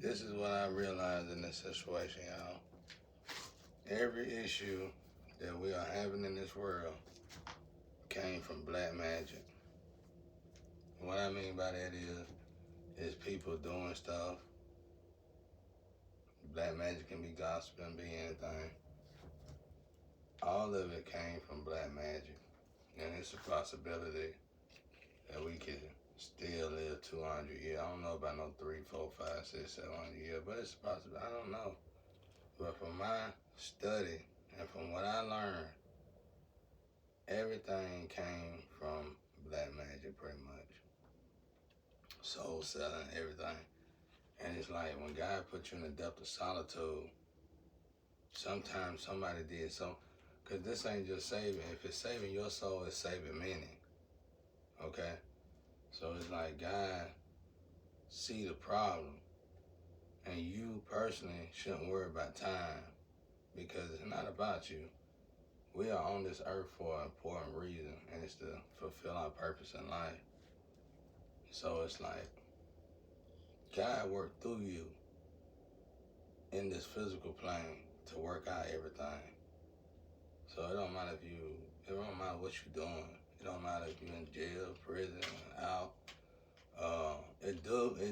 This is what I realized in this situation, y'all. Every issue that we are having in this world came from black magic. What I mean by that is people doing stuff. Black magic can be gospel and be anything. All of it came from black magic. And it's a possibility that we could still live 200 years. I don't know about no 3, 4, 5, 6, 700 years, but it's possible. I don't know. But from my study and from what I learned, everything came from black magic pretty much. Soul selling, everything. And it's like when God put you in the depth of solitude, sometimes somebody did so. Because this ain't just saving. If it's saving your soul, it's saving many. Okay? So it's like God see the problem. And you personally shouldn't worry about time. Because it's not about you. We are on this earth for an important reason. And it's to fulfill our purpose in life. So it's like God worked through you in this physical plane to work out everything. So it don't matter it don't matter what you're doing. It don't matter if you're in jail, prison, out. It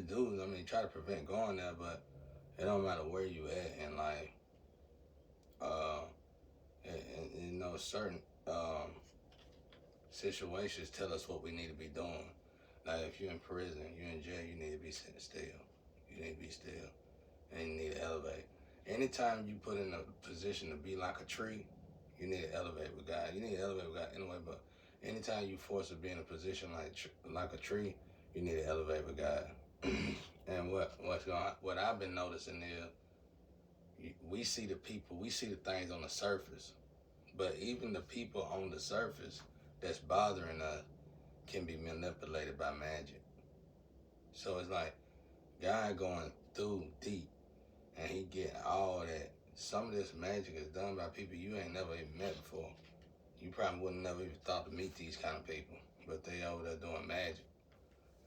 do. I mean, try to prevent going there, but it don't matter where you at in life. Uh, and you know, certain situations tell us what we need to be doing. Like if you're in prison, you're in jail, you need to be sitting still. You need to be still, and you need to elevate. Anytime you put in a position to be like a tree, you need to elevate with God. You need to elevate with God anyway, but anytime you force to be in a position like a tree, you need to elevate with God. And what I've been noticing is we see the people, we see the things on the surface, but even the people on the surface that's bothering us can be manipulated by magic. So it's like God going through deep, and he getting all that. Some of this magic is done by people you ain't never even met before. You probably wouldn't never even thought to meet these kind of people, but they over there doing magic,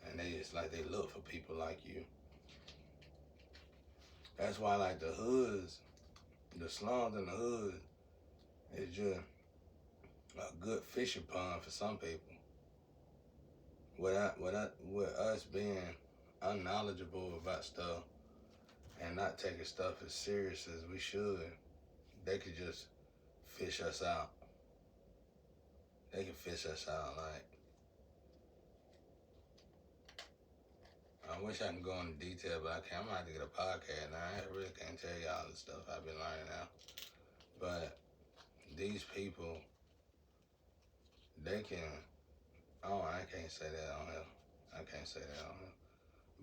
and it's like they look for people like you. That's why like the hoods, the slums in the hood is just a good fishing pond for some people. With us being unknowledgeable about stuff and not taking stuff as serious as we should, they could just fish us out. They can fish us out. Like, I wish I can go into detail, but I can't. I'm gonna have to get a podcast now. I really can't tell y'all the stuff I've been learning now. But these people, they can. Oh, I can't say that on here. I can't say that on here.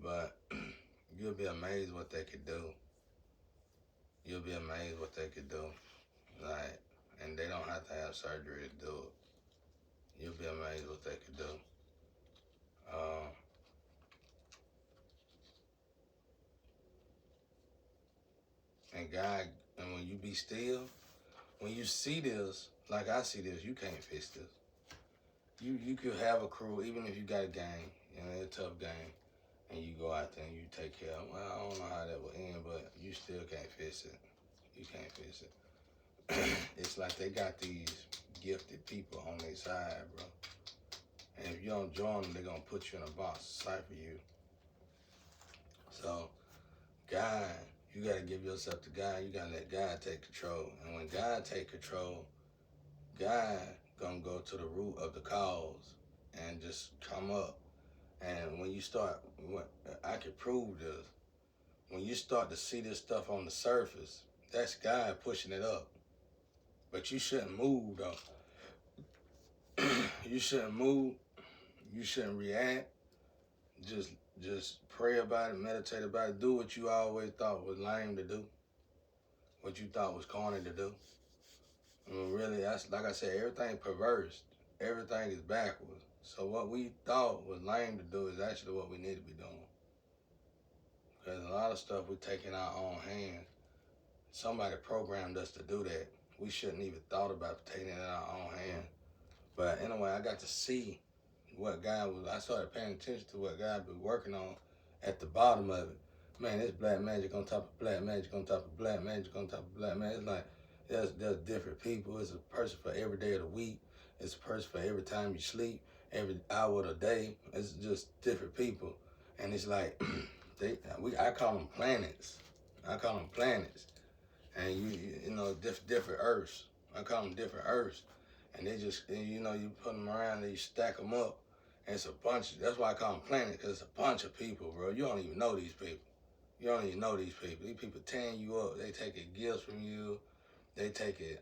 But you'll be amazed what they could do. You'll be amazed what they could do. Like, and they don't have to have surgery to do it. You'll be amazed what they could do. Uh, and God, and when you be still, when you see this, like I see this, you can't fix this. You could have a crew, even if you got a gang, you know, it's a tough game, and you go out there and you take care of them. Well, I don't know how that will end, but you still can't fix it. You can't fix it. It's like they got these gifted people on their side, bro. And if you don't join them, they're going to put you in a box, cipher you. So, God, you got to give yourself to God. You got to let God take control. And when God take control, God going to go to the root of the cause and just come up. And when you start, I can prove this. When you start to see this stuff on the surface, that's God pushing it up. But you shouldn't move, though. You shouldn't move. You shouldn't react. Just just pray about it, meditate about it, do what you always thought was lame to do, what you thought was corny to do. I mean, really, that's like I said, everything perverse, everything is backwards. So what we thought was lame to do is actually what we need to be doing. Because a lot of stuff we take in our own hands. Somebody programmed us to do that. We shouldn't even thought about taking it in our own hands. But anyway, I got to see what God was. I started paying attention to what God was working on at the bottom of it. Man, it's black magic on top of black magic on top of black magic on top of black magic. It's like there's different people. It's a person for every day of the week. It's a person for every time you sleep, every hour of the day. It's just different people, and it's like I call them planets. I call them planets, and you know different Earths. I call them different Earths, and they just you know you put them around and you stack them up, and it's a bunch. That's why I call them planets because it's a bunch of people, bro. You don't even know these people. You don't even know these people. These people tearing you up. They taking gifts from you. They taking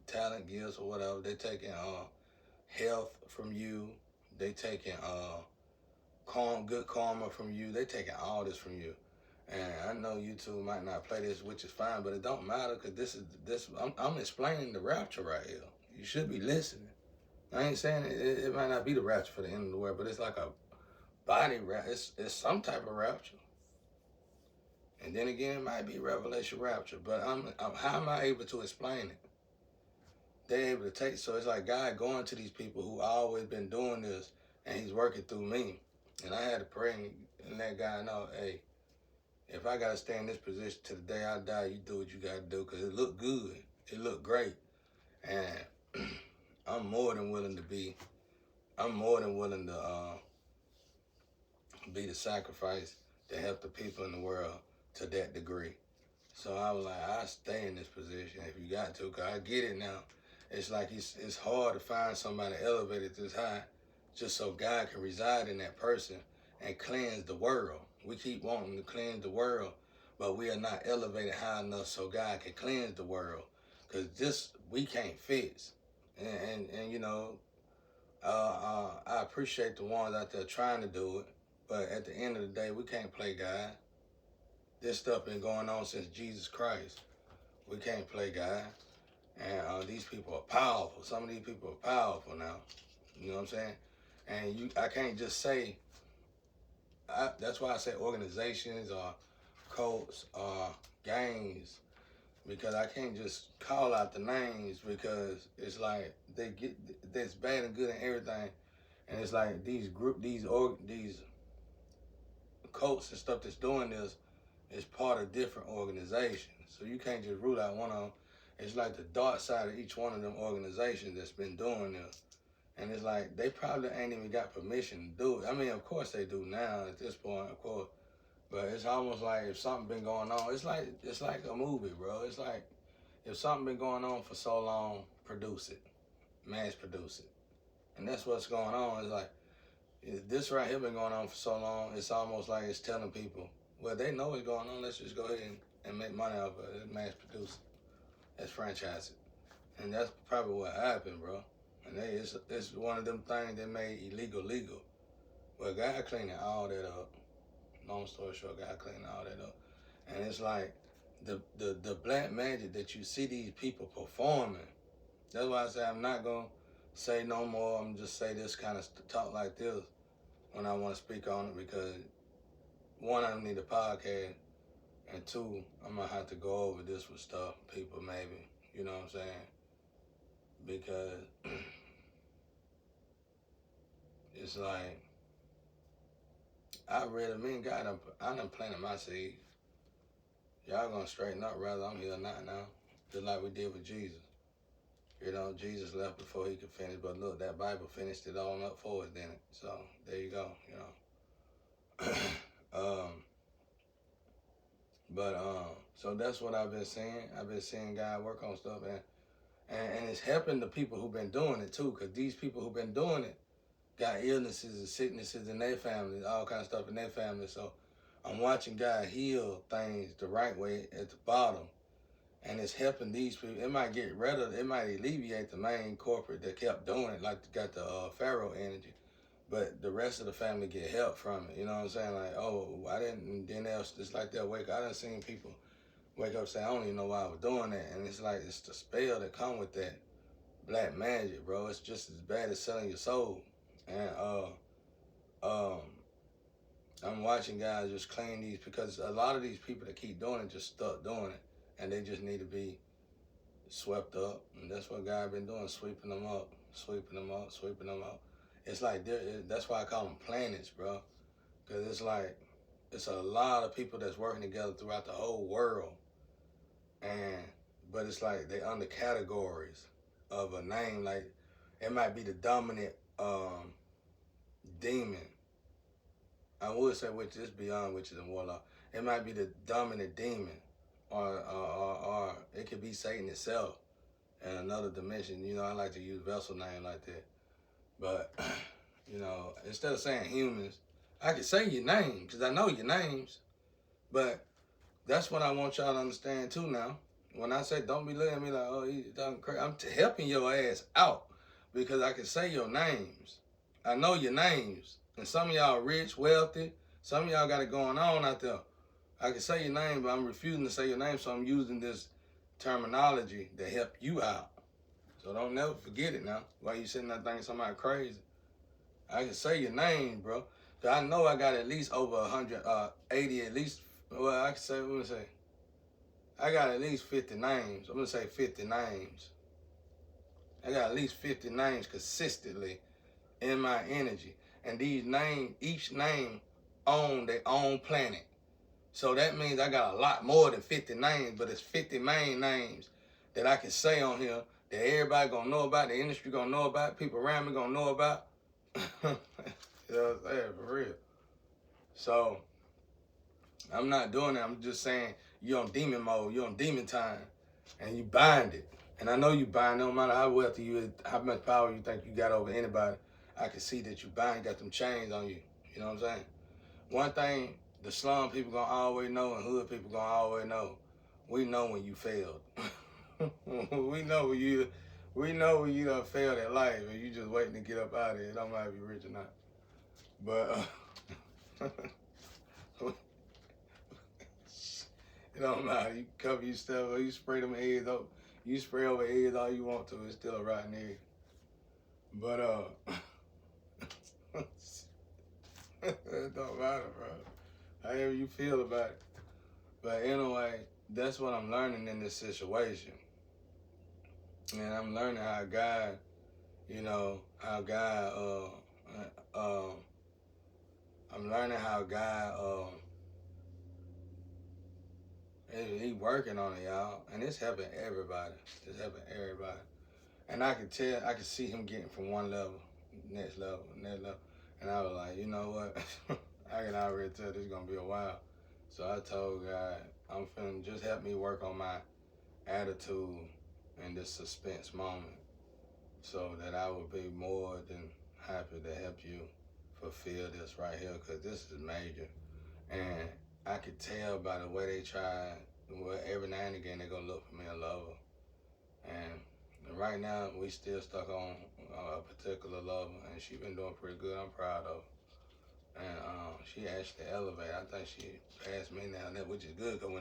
talent gifts or whatever. They taking health from you. They taking good karma from you. They taking all this from you. And I know you two might not play this, which is fine, but it don't matter because this. I'm explaining the rapture right here. You should be listening. I ain't saying it might not be the rapture for the end of the world, but it's like a body rapture. It's some type of rapture. And then again, it might be revelation rapture, but how am I able to explain it? They're able to take, so it's like God going to these people who always been doing this, and He's working through me. And I had to pray and let God know, hey, if I got to stay in this position to the day I die, you do what you got to do, because it looked good. It looked great. And I'm more than willing to be the sacrifice to help the people in the world to that degree. So I was like, I stay in this position if you got to, because I get it now. It's like it's hard to find somebody elevated this high just so God can reside in that person and cleanse the world. We keep wanting to cleanse the world, but we are not elevated high enough so God can cleanse the world, because this we can't fix. And you know, I appreciate the ones out there trying to do it, but at the end of the day, we can't play God. This stuff been going on since Jesus Christ. We can't play God. And these people are powerful. Some of these people are powerful now. You know what I'm saying? And I can't just say, that's why I say organizations or cults or gangs, because I can't just call out the names, because it's like there's bad and good in everything. And it's like these cults and stuff that's doing this is part of different organizations. So you can't just rule out one of them. It's like the dark side of each one of them organizations that's been doing this. And it's like they probably ain't even got permission to do it. I mean, of course they do now at this point, of course. But it's almost like if something been going on, it's like a movie, bro. It's like if something been going on for so long, produce it, mass produce it. And that's what's going on. It's like this right here been going on for so long. It's almost like it's telling people, well, they know what's going on. Let's just go ahead and make money off of it. Mass produce it. Let's franchise it. And that's probably what happened, bro. And it's one of them things that made illegal legal. Well, God cleaning all that up. Long story short, God cleaning all that up. And it's like the black magic that you see these people performing. That's why I say I'm not gonna say no more. I'm just say this kind of talk like this when I want to speak on it, because one, I need a podcast, and two, I'm gonna have to go over this with stuff, people maybe, you know what I'm saying? Because it's like God, I done planted my seeds. Y'all gonna straighten up, rather I'm here not now, just like we did with Jesus. You know, Jesus left before he could finish, but look, that Bible finished it all up for us, didn't it? So there you go, you know. So that's what I've been seeing. I've been seeing God work on stuff, and it's helping the people who've been doing it too, because these people who've been doing it got illnesses and sicknesses in their family, all kind of stuff in their family. So I'm watching God heal things the right way at the bottom, and it's helping these people. It might it might alleviate the main corporate that kept doing it, like got the Pharaoh energy, but the rest of the family get help from it. You know what I'm saying? Like, oh, I didn't. Then else, it's like they'll wake up. I done seen people wake up and say, I don't even know why I was doing that, and it's like it's the spell that come with that black magic, bro. It's just as bad as selling your soul. And I'm watching guys just clean these, because a lot of these people that keep doing it just stuck doing it, and they just need to be swept up. And that's what God been doing, sweeping them up, sweeping them up, sweeping them up. It's like that's why I call them planets, bro, because it's like it's a lot of people that's working together throughout the whole world, and but it's like they under categories of a name. Like it might be the dominant demon. I would say which is beyond witches and warlock. It might be the dominant demon, or it could be Satan itself in another dimension. You know, I like to use vessel name like that. But you know, instead of saying humans, I could say your name because I know your names. But that's what I want y'all to understand too now. When I say don't be looking at me like, oh, he's talking crazy, I'm helping your ass out because I can say your names. I know your names. And some of y'all rich, wealthy. Some of y'all got it going on out there. I can say your name, but I'm refusing to say your name, so I'm using this terminology to help you out. So don't never forget it now. While you sitting there thinking somebody crazy. I can say your name, bro. Cause I know I got at least over 180 at least. Well, I can say, let me say. I got at least 50 names. I'm gonna say 50 names. I got at least 50 names consistently in my energy. And these names, each name own their own planet. So that means I got a lot more than 50 names, but it's 50 main names that I can say on here that everybody gonna know about, the industry gonna know about, people around me gonna know about. You know what I'm saying? For real. So I'm not doing that. I'm just saying you're on demon mode, you're on demon time, and you bind it. And I know you bind, no matter how wealthy you is, how much power you think you got over anybody. I can see that you bind, got them chains on you. You know what I'm saying? One thing the slum people gonna always know and hood people gonna always know. We know when you failed. we know when you done failed at life and you just waiting to get up out of it. It don't matter if you're rich or not. But it don't matter. You cover your stuff or you spray them eggs up. You spray over eggs all you want to, it's still a rotten egg. But it don't matter, bro. However you feel about it. But anyway, that's what I'm learning in this situation. And I'm learning how God, you know, how God, I'm learning how God, he working on it, y'all. And it's helping everybody. It's helping everybody. And I can tell, I can see him getting from one level, next level, next level. And I was like, you know what? I can already tell this is going to be a while. So I told God, I'm finna just help me work on my attitude in this suspense moment so that I would be more than happy to help you fulfill this right here because this is major. And I could tell by the way they try, well, every now and again they're going to look for me a lover. And right now we still stuck on a particular lover and she been doing pretty good. I'm proud of her. And she actually elevated. I think she passed me now, which is good because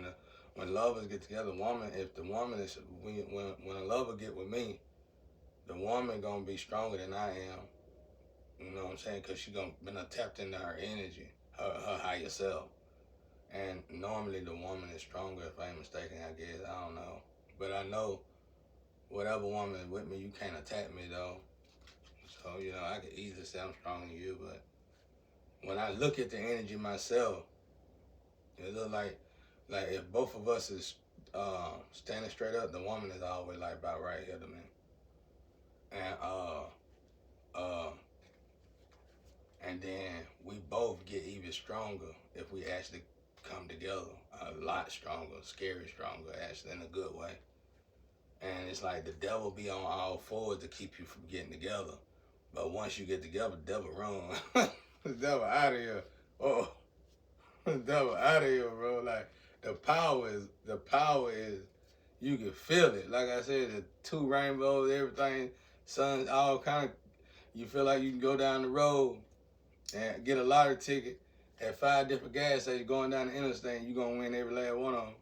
when lovers get together, if the woman is when a lover get with me, the woman gonna be stronger than I am. You know what I'm saying? Because she gonna been tapped into her energy, her higher self. And normally the woman is stronger. If I ain't mistaken, I guess I don't know, but I know whatever woman is with me, you can't attack me though. So you know I could easily say I'm stronger than you, but when I look at the energy myself, it look like if both of us is standing straight up, the woman is always like about right here to me. And then we both get even stronger if we actually come together. A lot stronger, scary stronger, actually in a good way. And it's like the devil be on all fours to keep you from getting together. But once you get together, the devil run. The devil out of here. Oh, the devil out of here, bro. Like the power is you can feel it. Like I said, the two rainbows, everything, suns, all kind of, you feel like you can go down the road and get a lottery ticket at 5 different gas stations going down the interstate and you're going to win every last one of them.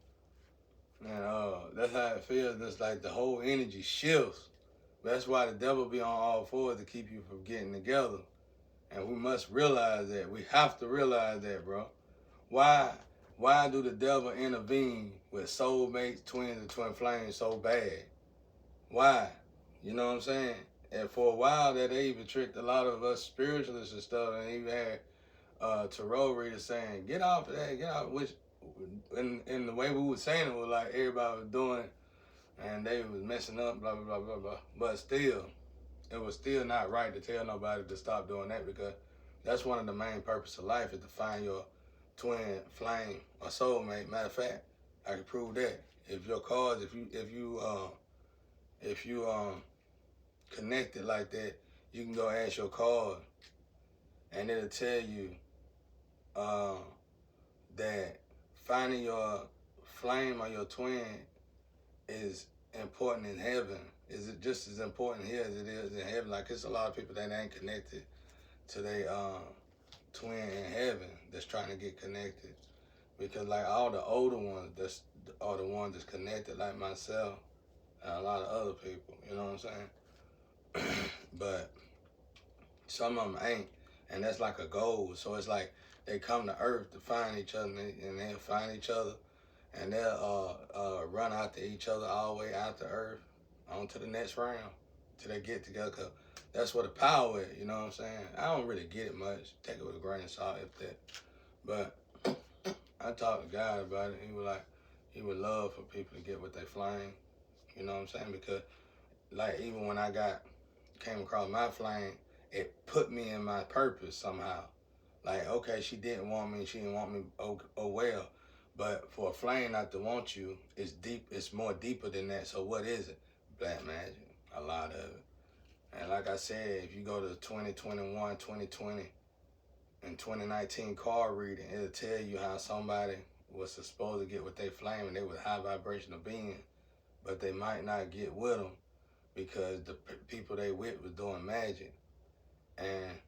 And that's how it feels. It's like the whole energy shifts. That's why the devil be on all fours to keep you from getting together. And we must realize that. We have to realize that, bro. Why do the devil intervene with soulmates, twins, and twin flames so bad? Why? You know what I'm saying? And for a while that they even tricked a lot of us spiritualists and stuff, and even had tarot reader saying, get off of that, get off, which in the way we were saying it was like everybody was doing it and they was messing up, blah, blah, blah, blah, blah. But still, it was still not right to tell nobody to stop doing that, because that's one of the main purpose of life, is to find your twin flame or soulmate. Matter of fact, I can prove that. If your cards, if you connected like that, you can go ask your card and it'll tell you that finding your flame or your twin is important in heaven. Is it just as important here as it is in heaven? Like, it's a lot of people that ain't connected to their twin in heaven that's trying to get connected, because like all the older ones that's are the ones that's connected, like myself and a lot of other people, you know what I'm saying? But some of them ain't, and that's like a goal. So it's like they come to earth to find each other, and they'll find each other, and they'll run out to each other all the way out to earth, on to the next round, till they get together. Cause that's where the power is, you know what I'm saying? I don't really get it much. Take it with a grain of salt, if that. But I talked to God about it. He was like, he would love for people to get what they flame. You know what I'm saying? Because like, even when I came across my flame, it put me in my purpose somehow. Like, okay, she didn't want me, she didn't want me, oh well. But for a flame not to want you, it's deep, it's more deeper than that. So what is it? Black magic, a lot of it. And like I said, if you go to 2021, 2020, and 2019 card reading, it'll tell you how somebody was supposed to get what they flame, and they was high vibrational being, but they might not get with them because the people they with was doing magic. And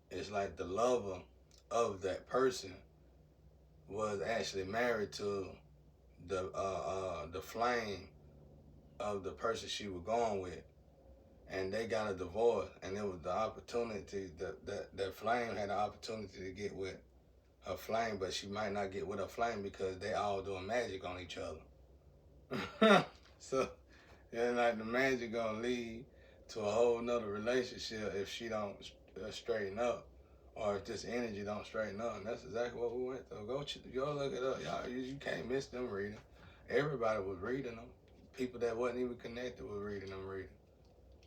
it's like the lover of that person was actually married to the flame of the person she was going with, and they got a divorce, and it was the opportunity that flame had the opportunity to get with her flame, but she might not get with her flame because they all doing magic on each other. So and like the magic gonna lead to a whole nother relationship if she don't straighten up, or if this energy don't straighten up. And that's exactly what we went through. Go look it up, y'all. You can't miss them reading. Everybody was reading them. People that wasn't even connected was reading them reading.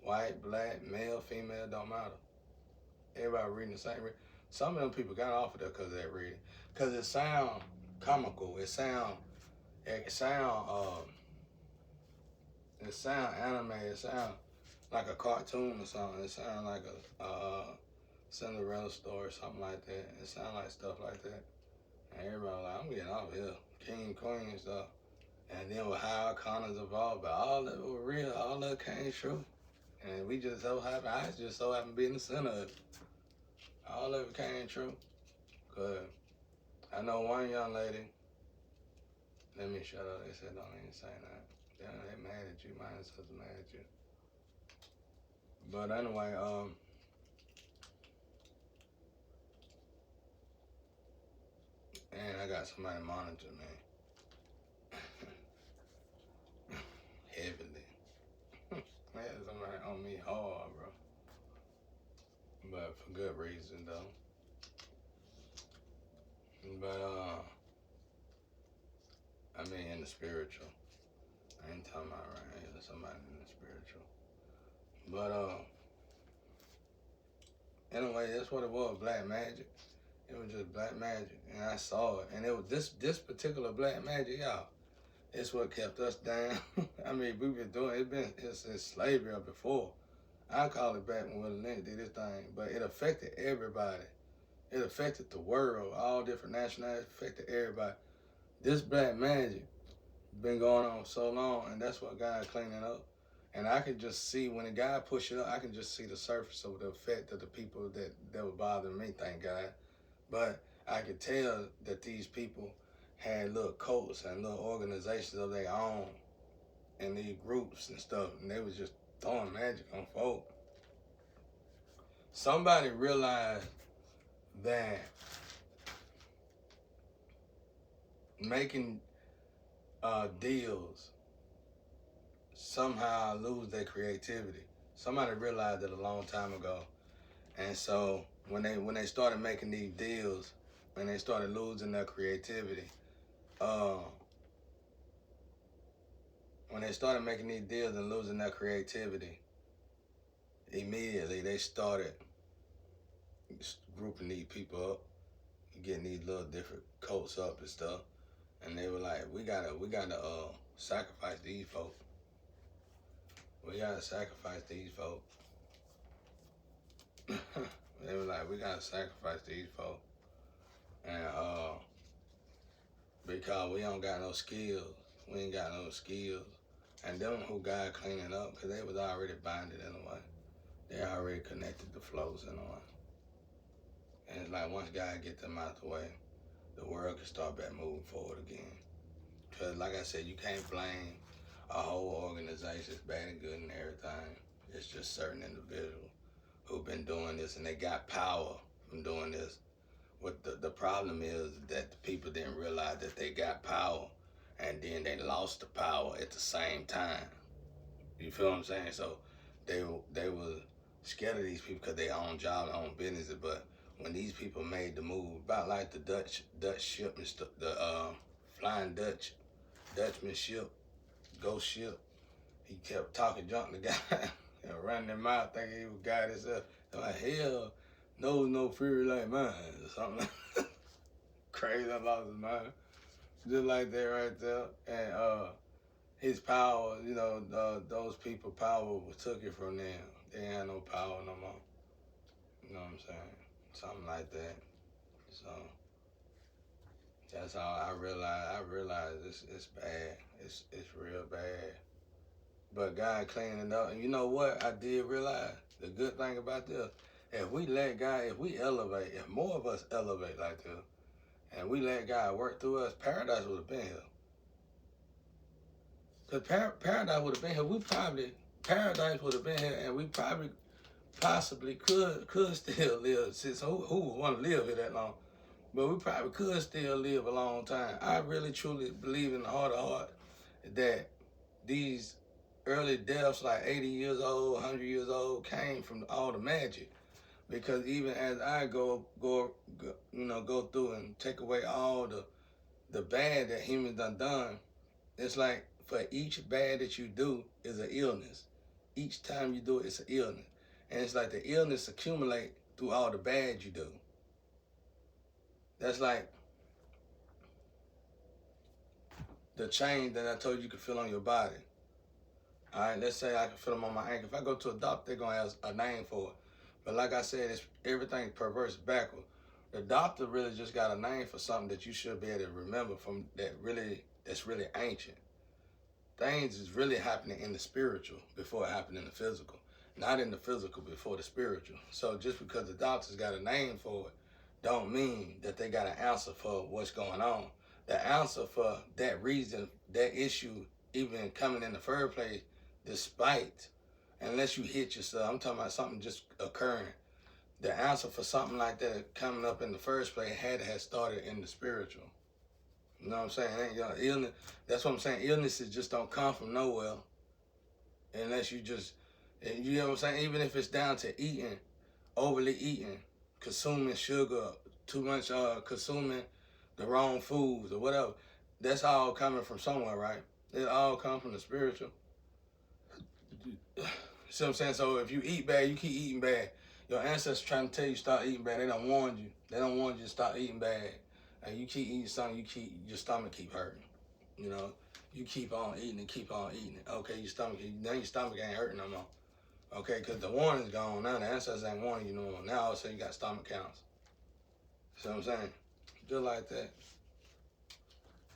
White, black, male, female, don't matter. Everybody reading the same reading. Some of them people got off of there because of that reading. Because it sound comical. It sound anime. It sound like a cartoon or something. It sound like a Cinderella story or something like that. It sound like stuff like that. And everybody like, I'm getting off here. King, queen and stuff. And then with how Connor's evolved, but all that was real. All that came true. And we just so happen, I just so happen to be in the center of it. All of it came true. Cause I know one young lady, let me shut up, they said don't even say that. They mad at you, my ancestors mad at you. But anyway, and I got somebody monitoring me. Heavily. I had somebody on me hard, bro. But for good reason, though. But, I mean, in the spiritual. I ain't talking about right here, somebody in the spiritual. But, anyway, that's what it was, black magic. It was just black magic, and I saw it. And it was this particular black magic, y'all. It's what kept us down. I mean, we've been doing it's since slavery or before. I call it back when Willie Lynch did this thing, but it affected everybody. It affected the world, all different nationalities, affected everybody. This black magic been going on so long, and that's what God cleaning up. And I can just see when a guy push it up, I can just see the surface of the effect of the people that were bothering me, thank God. But I could tell that these people had little cults and little organizations of their own and these groups and stuff, and they was just throwing magic on folk. Somebody realized that making deals somehow lose their creativity. Somebody realized it a long time ago. And so when they started making these deals, when they started losing their creativity, uh, when they started making these deals and losing their creativity, immediately they started grouping these people up, getting these little different coats up and stuff, and they were like, we gotta sacrifice these folks. We gotta sacrifice these folks. They were like, we gotta sacrifice these folks, and because we don't got no skills, we ain't got no skills, and them who got cleaning up, cause they was already binded in a way. They already connected the flows in a way. And it's like once God get them out the way, the world can start back moving forward again. Because like I said, you can't blame a whole organization, it's bad and good and everything. It's just certain individuals who've been doing this and they got power from doing this. What the problem is that the people didn't realize that they got power and then they lost the power at the same time. You feel what I'm saying? So they were scared of these people because they own jobs, own businesses. But when these people made the move, about like the Dutch ship, the Flying Dutchman ship, ghost ship, he kept talking junk to the guy and running his mouth thinking he was God himself. They're like, hell knows no fury like mine, or something crazy. I lost his mind. Just like that right there. And his power, you know, those people power took it from them. They ain't had no power no more. You know what I'm saying? Something like that. So that's how I realized it's bad. It's real bad. But God cleaning it up. And you know what I did realize? The good thing about this, if we let God, if we elevate, if more of us elevate like this, and we let God work through us, paradise would have been here. Because paradise would have been here. Paradise would have been here, and we probably, possibly could still live. So who would want to live here that long? But we probably could still live a long time. I really, truly believe in the heart of heart that these early deaths, like 80 years old, 100 years old, came from all the magic. Because even as I go through and take away all the bad that humans done, it's like for each bad that you do is an illness. Each time you do it, it's an illness. And it's like the illness accumulate through all the bad you do. That's like the chain that I told you could feel on your body. All right, let's say I can feel them on my ankle. If I go to a doctor, they're gonna have a name for it. But like I said, everything perverse backward. The doctor really just got a name for something that you should be able to remember from that's really ancient. Things is really happening in the spiritual before it happened in the physical. Not in the physical before the spiritual. So just because the doctor's got a name for it, don't mean that they got an answer for what's going on. The answer for that reason, that issue even coming in the first place, despite, unless you hit yourself, I'm talking about something just occurring. The answer for something like that coming up in the first place had to have started in the spiritual. You know what I'm saying? Illness, that's what I'm saying. Illnesses just don't come from nowhere unless you know what I'm saying? Even if it's down to eating, overly eating, consuming sugar, too much consuming the wrong foods or whatever. That's all coming from somewhere, right? It all comes from the spiritual. See what I'm saying? So if you eat bad, you keep eating bad. Your ancestors trying to tell you stop eating bad. They don't warn you. They don't want you to stop eating bad. And you keep eating something, your stomach keep hurting. You know, you keep on eating and keep on eating. Okay, your stomach ain't hurting no more. Okay, because the warning's gone now. The ancestors ain't warning you no more. Now all of a sudden you got stomach counts. See what I'm saying? Just like that.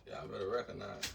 Y'all better recognize.